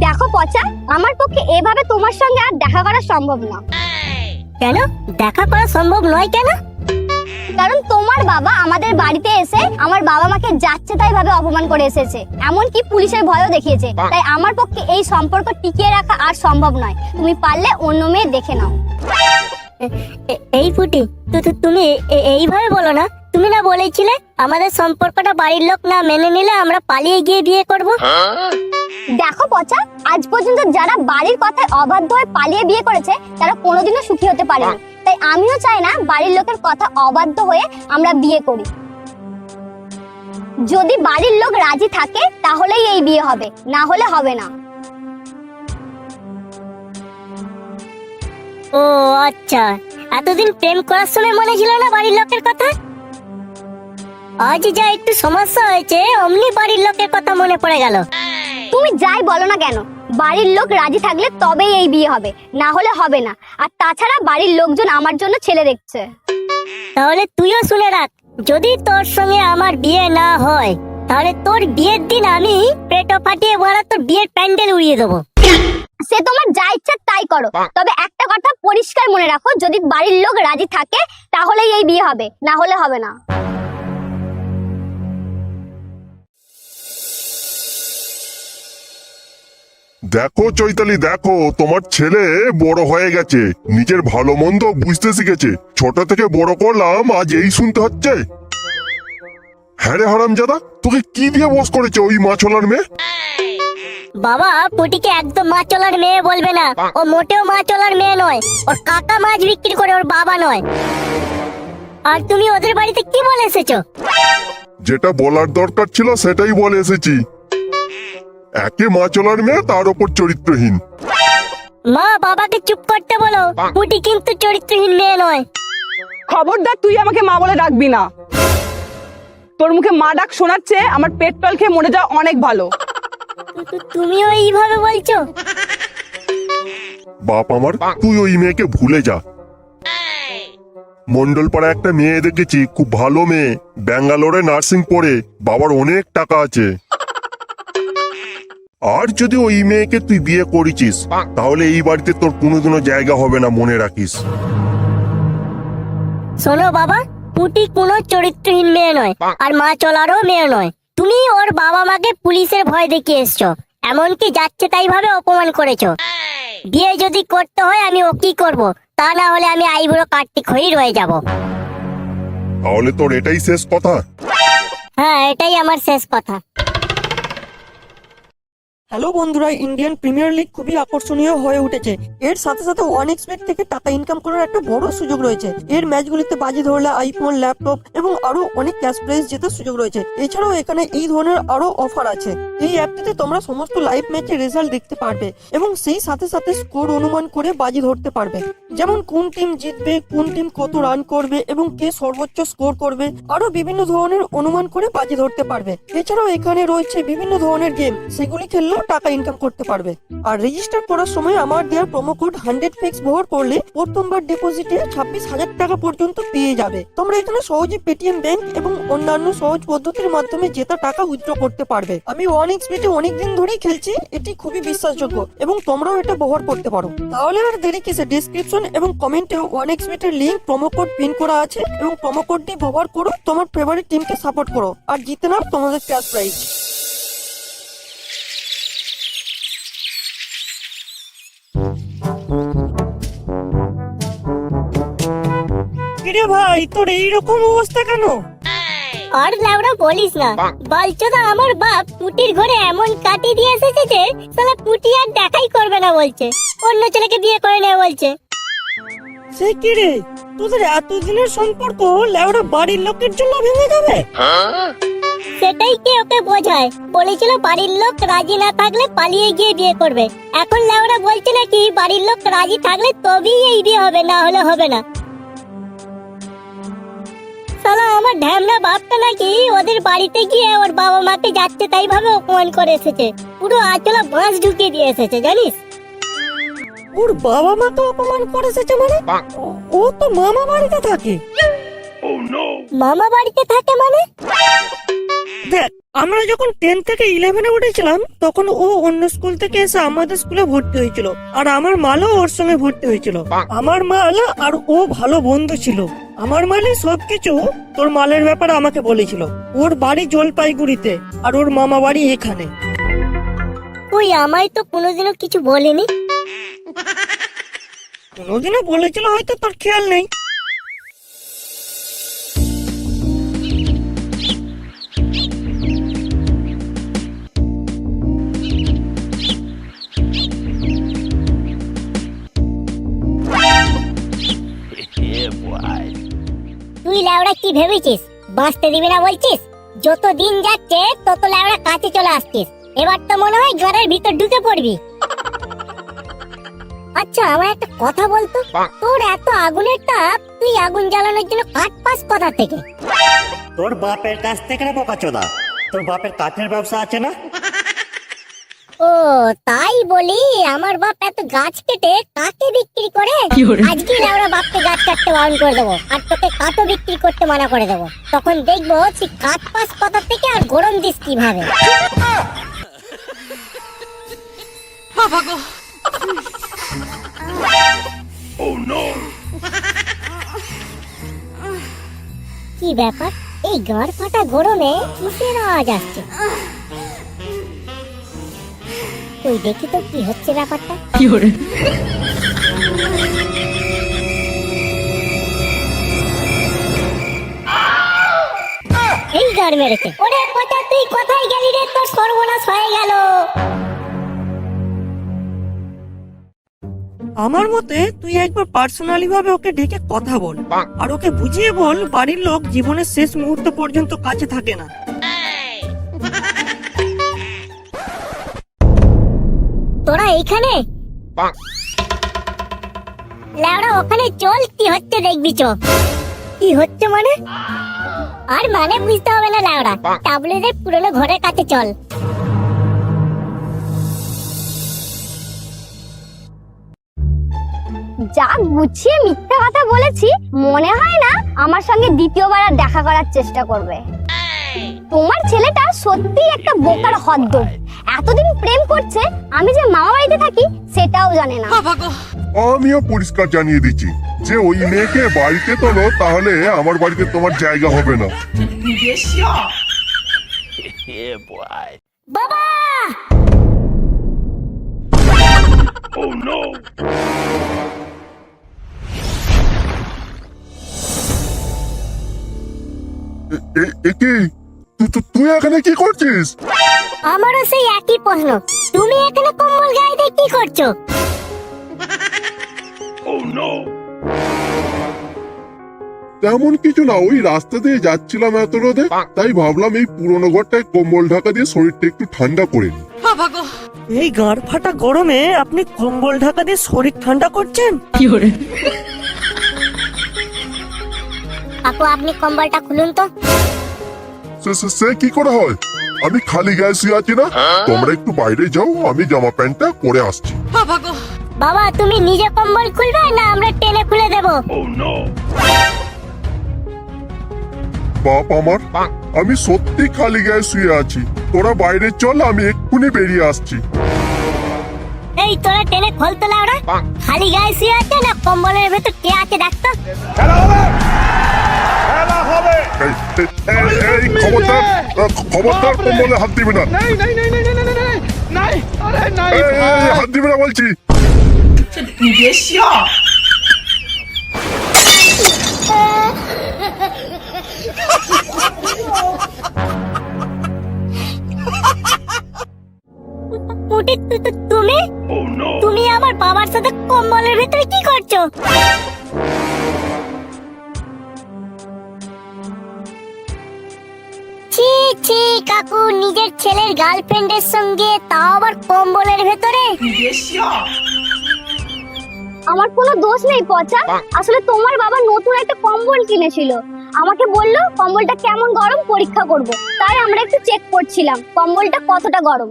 দেখো পচা, আমার পক্ষে এভাবে তোমার সঙ্গে আর দেখা করা সম্ভব না। কেন দেখা করা সম্ভব নয় কেন? কারণ তোমার বাবা আমাদের বাড়িতে এসে আমার বাবা মাকে যাচ্ছে তাই ভাবে অপমান করে এসেছে, এমনকি পুলিশের ভয়ও দেখিয়েছে। তাই আমার পক্ষে এই সম্পর্ক টিকিয়ে রাখা আর সম্ভব নয়। তুমি পারলে অন্য মেয়ে দেখে নাও। এই ফুটি, তুমি এইভাবে বলো না। তুমি না বলেছিলে আমাদের সম্পর্কটা বাড়ির লোক না মেনে নিলে আমরা পালিয়ে গিয়ে বিয়ে করব? দেখো পচা, আজ পর্যন্ত যারা বাড়ির কথায় অবাধ্য হয়ে পালিয়ে বিয়ে করেছে তারা কোনোদিনও সুখী হতে পারেনি। তাই আমিও চাই না বাড়ির লোকের কথা অবাধ্য হয়ে আমরা বিয়ে করি। যদি বাড়ির লোক রাজি থাকে তাহলেই এই বিয়ে হবে, না হলে হবে না। ও আচ্ছা, এতদিন প্রেম করার সময় মনে ছিল না বাড়ির লোকের কথা? আজ যা একটু সমস্যা হয়েছে অমনি বাড়ির লোকের কথা মনে পড়ে গেল। তুমি যাই বলো না কেন, বাড়ির লোক রাজি থাকলে তবেই এই বিয়ে হবে, না হলে হবে না। আর তাছাড়া বাড়ির লোকজন আমার জন্য ছেলে দেখছে। তাহলে তুইও শুনে রাখ, যদি তোর সঙ্গে আমার বিয়ে না হয় তাহলে তোর বিয়ের দিন আমি পেটো ফাটিয়ে ভরা তোর বিয়ের প্যান্ডেল উড়িয়ে দেবো। সে তোমার যা ইচ্ছা তাই করো, তবে একটা কথা পরিষ্কার মনে রাখো, যদি বাড়ির লোক রাজি থাকে তাহলেই এই বিয়ে হবে, না হলে হবে না। দেখো চৈতালি, দেখো তোমার ছেলে বড় হয়ে গেছে, নিজের ভালো মন্দ বুঝতে শিখেছে। ছোট থেকে বড় করলাম, আজ এই শুনতে হচ্ছে। হ্যাঁ রে হারামজাদা, তোকে কি দিয়ে বস করেছে ওই মাছওয়ালার মেয়ে? বাবা, পুটিকে একদম মাছ চলার মেয়ে বলবে না। ও মোটেও মাছ চলার মেয়ে নয়। ওর কাকা মাছ বিক্রি করে, ওর বাবা নয়। আর তুমি ওদের বাড়িতে কি বলে এসেছো? যেটা বলার দরকার ছিল সেটাই বলে এসেছি। একে মাছওয়ালার মেয়ে, তার ওপর চরিত্রহীন। মা, বাবাকে চুপ করতে বলো। পুটি কিন্তু চরিত্রহীন মেয়ে নয়। খবরদার, তুই আমাকে মা বলে ডাকবি না। তোর মুখে মা ডাক শোনাচ্ছে, আমার পেট্রোল খেয়ে মরে যাওয়া অনেক ভালো। তুমিও এইভাবে বলছো? বাপ আমার, তুই ওই মেয়েকে ভুলে যা। মন্ডলপাড়া একটা মেয়ে দেখেছি, খুব ভালো মেয়ে, ব্যাঙ্গালোরে নার্সিং পড়ে, বাবার অনেক টাকা আছে। আর যদি ওই মেয়েকে তুই বিয়ে করেছিস তাহলে এই বাড়িতে তোর কোনোদিনও জায়গা হবে না, মনে রাখিস। শোনো বাবা, পুটি কোনো চরিত্রহীন মেয়ে নয়, আর মা চলারও মেয়ে নয়। তুমি ওর বাবা মাকে পুলিশের ভয় দেখিয়ে এসছো, এমনকি যাচ্ছে তাই ভাবে অপমান করেছো। বিয়ে যদি করতে হয় আমি ও কি করবো, তা না হলে আমি আইবুড়ো কার্তিক হয়েই রয়ে যাব। তাহলে তোর এটাই শেষ কথা? হ্যাঁ, এটাই আমার শেষ কথা। হ্যালো বন্ধুরা, ইন্ডিয়ান প্রিমিয়ার লিগ খুবই আকর্ষণীয় হয়ে উঠেছে। এর সাথে সাথে OneXBet থেকে টাকা ইনকাম করার একটা বড় সুযোগ রয়েছে। এর ম্যাচগুলিতে বাজি ধরলে আইফোন, ল্যাপটপ এবং আরো অনেক ক্যাশ প্রাইজ জেতার সুযোগ রয়েছে। এছাড়াও এখানে এই ধরনের আরো অফার আছে। এই অ্যাপটিতে তোমরা সমস্ত লাইভ ম্যাচের রেজাল্ট দেখতে পারবে এবং সেই সাথে সাথে স্কোর অনুমান করে বাজি ধরতে পারবে, যেমন কোন টিম জিতবে, কোন টিম কত রান করবে এবং কে সর্বোচ্চ স্কোর করবে। আরো বিভিন্ন ধরনের অনুমান করে বাজি ধরতে পারবে। এছাড়াও এখানে রয়েছে বিভিন্ন ধরনের গেম, সেগুলি খেললেও টাকা ইনকাম করতে পারবে। আর রেজিস্টার করার সময় আমার দেওয়া প্রোমো কোড 100fix ব্যবহার করলে প্রথমবার ডিপোজিটে 26,000 টাকা পর্যন্ত পেয়ে যাবে। তোমরা এখানে সহজে পেটিএম ব্যাংক এবং অন্যান্য সহজ পদ্ধতির মাধ্যমে জেতা টাকা উইথড্র করতে পারবে। আমি OneXBet অনেকদিন ধরেই খেলছি, এটি খুবই বিশ্বাসযোগ্য এবং তোমরাও এটা ব্যবহার করতে পারো। তাহলে আর দেরি কিসে, ডেসক্রিপশন এবং কমেন্টে OneXBet এর লিংক, প্রোমো কোড পিন করা আছে এবং প্রোমো কোডটি ব্যবহার করো, তোমার ফেভারিট টিমকে সাপোর্ট করো আর জিতে নাও তোমাদের ক্যাশ প্রাইজ। কিরে ভাই, তোর এইরকম অবস্থা কেন? আর লাউরা বলিস না, বালচোদা আমার বাপ পুটির ঘরে এমন কাটি দিয়ে এসেছে যে শালা পুটি আর দেখাই করবে না বলছে, অন্য ছেলেকে বিয়ে করে নেবে বলছে। সে কি রে, তোদের এতদিনের সম্পর্ক লেওরা বাড়ির লোকের জন্য ভেঙে যাবে? সেটাই কে ওকে বোঝায়। বলেছিল বাড়ির লোক রাজি না থাকলে পালিয়ে গিয়ে বিয়ে করবে, এখন লাউরা বলছে নাকি বাড়ির লোক রাজি থাকলে তবেই এই বিয়ে হবে, না হলে হবে না। শালা আমার ঢ্যামনা বাপটা নাকি ওদের বাড়িতে গিয়ে ওর বাবা মাকে যাচ্ছে তাই ভাবে অপমান করে এসেছে, পুরো আঁচলা বাঁশ ঢুকিয়ে দিয়ে এসেছে জানিস। ওর বাবা মাকে অপমান করে এসেছে মানে? ও তো মামা বাড়িতে থাকে। মামা বাড়িতে থাকে মানে? দেখ, আমরা যখন 10 থেকে 11-এ উঠেছিলাম তখন ও অন্য স্কুল থেকে এসে আমাদের স্কুলে ভর্তি হয়েছিল, আর আমার মালও ওর সঙ্গে ভর্তি হয়েছিল। আমার মাল আর ও ভালো বন্ধু ছিল। আমার মালে সবকিছু তোর মালের ব্যাপারে আমাকে বলেছিল। ওর বাড়ি জলপাইগুড়িতে আর ওর মামা বাড়ি এখানে। ওই আমায় তো কোনোদিনও কিছু বলেনি। কোনোদিনও বলেছিল, হয়তো তোর খেয়াল নেই। তুই ল্যাওড়া কি ভেবেছিস বাঁচতে দিবি না বলছিস? যত দিন যাচ্ছে তত ল্যাওড়া কাছে চলে আসছিস। এবার তো মনে হয় ঘরের ভিতর ঢুকে পড়বি। আচ্ছা আমার একটা কথা বলতো, তোর এত আগুনের তাপ, তুই আগুন জ্বালানোর জন্য কাঠ পাস কোথা থেকে? তোর বাপের কাছ থেকে না বোকাচোদা, তোর বাপের কাঠের ব্যবসা আছে না? ও তাই বলি, আমার বাপ এত গাছ কেটে কাকে বিক্রি করে? আজকে ল্যাওড়া বাপকে গাছ কাটতে বারণ করে দেবো, আর তোকে কাঠও বিক্রি করতে মানা করে দেবো। তখন দেখবো তুই কাঠ পাস কোথা থেকে আর গরম দিস কিভাবে। কি ব্যাপার, এই গাঁড় ফাটা গরমে কিসের আওয়াজ আসছে? তুই দেখি তো কি হচ্ছে ব্যাপারটা। এই গাড় মেরেছে। ওরে পচা, তুই কোথায় গেলি রে? তোর সর্বনাশ হয়ে গেল। আমার মতে তুই একবার পার্সোনালি ভাবে ওকে ডেকে কথা বল, আর ওকে বুঝিয়ে বল বাড়ির লোক জীবনের শেষ মুহূর্ত পর্যন্ত কাছে থাকে না। তোরা এইখানে? ল্যাওড়া ওখানে চল, কি হচ্ছে দেখবি। চ কি হচ্ছে মানে? আর মানে বুঝতে হবে না ল্যাওড়া, টাবলেদের পুরনো ঘরের কাছে চল। যা গুছিয়ে মিথ্যা কথা বলেছি, মনে হয় না আমার সঙ্গে দ্বিতীয়বার আর দেখা করার চেষ্টা করবে। তোমার ছেলেটা সত্যি একটা বোকার হদ্দ। এতদিন প্রেম করছে, আমি যে মামা বাড়িতে থাকি সেটাও জানে না। আমিও পরিষ্কার জানিয়ে দিচ্ছি যে ওই মেয়েকে বাড়িতে তোলো, তাহলে আমার বাড়িতে তোমার জায়গা হবে না। বাবা একে তুই এখানে কি করছিস? আমারও সেই একই প্রশ্ন, তুমি এখানে কম্বল গায়ে দিয়ে কি করছো? তেমন কিছু না, ওই রাস্তা দিয়ে যাচ্ছিলাম এত রোদে, তাই ভাবলাম এই পুরোনো ঘরটায় কম্বল ঢাকা দিয়ে শরীরটা একটু ঠান্ডা করে নি। এই গাঁড় ফাটা গরমে আপনি কম্বল ঢাকা দিয়ে শরীর ঠান্ডা করছেন? আপু আপনি কম্বলটা খুলুন তো। সে কি করে হয়? আমি খালি গায়ে শুয়ে আছি না? তোমরা একটু বাইরে যাও, আমি জামা প্যান্টটা পরে আসছি। বাবা তুমি নিজে কম্বল খুলবে না আমরা টেনে খুলে দেবো? বাপ আমার, আমি সত্যি খালি গায়ে শুয়ে আছি। তোরা বাইরে চল, আমি এক্ষুনি বেরিয়ে আসছি। এই তোরা টেনে খোলতো লাউড়া, খালি গায়ে শুয়ে আছে না কম্বলের ভেতর কে আছে দেখতো। এই খবরদার কম্বলে হাত দিবি না। এই, হাত দিবি না বলছি। তুমি তুমি আমার বাবার সাথে কম্বলের ভেতরে কি করছো? ছি ছি কাকু, নিজের ছেলের গার্লফ্রেন্ডের সঙ্গে, তাও আবার কম্বলের ভেতরে। আমার কোনো দোষ নেই পচা, আসলে তোমার বাবা নতুন একটা কম্বল কিনেছিল। আমাকে বললো কম্বলটা কেমন গরম পরীক্ষা করব, তাই আমরা একটু চেক করছিলাম কম্বলটা কতটা গরম।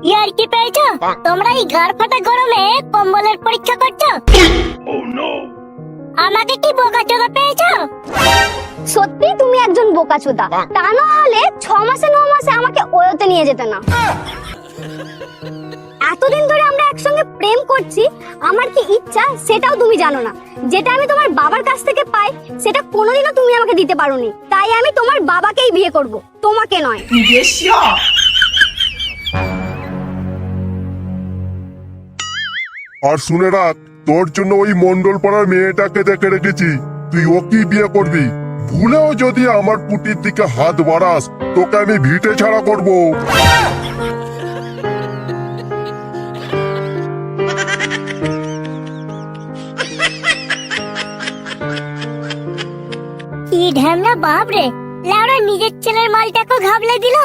ইয়ার কি পেয়েছো তোমরা? এই গাড় ফাটা গরমে কম্বলের পরীক্ষা করছো? আমাকে কি বোকাচোদা পেয়েছো? সত্যি তুমি একজন বোকাচোদা, তা না হলে 6 মাসে 9 মাসে আমাকে ওয়োতে নিয়ে যেত না। এতদিন ধরে আমরা একসঙ্গে প্রেম করছি, আমার কি ইচ্ছা সেটাও তুমি জানো না। যেটা আমি তোমার বাবার কাছ থেকে পাই সেটা কোনোদিনও তুমি আমাকে দিতে পারোনি, তাই আমি তোমার বাবাকেই বিয়ে করব, তোমাকে নয়। আর শুনে রাখ, তোর জন্য ওই মন্ডল পাড়ার মেয়েটাকে দেখে রেখেছি, তুই ওকেই বিয়ে করবি। ভুলেও যদি আমার পুটির দিকে হাত বাড়াস, তোকে আমি ভিটে ছাড়া করবো। কি ঢ্যামনা বাপ রে, লেওরা নিজের ছেলের মালটাকে ঘাবলে দিল।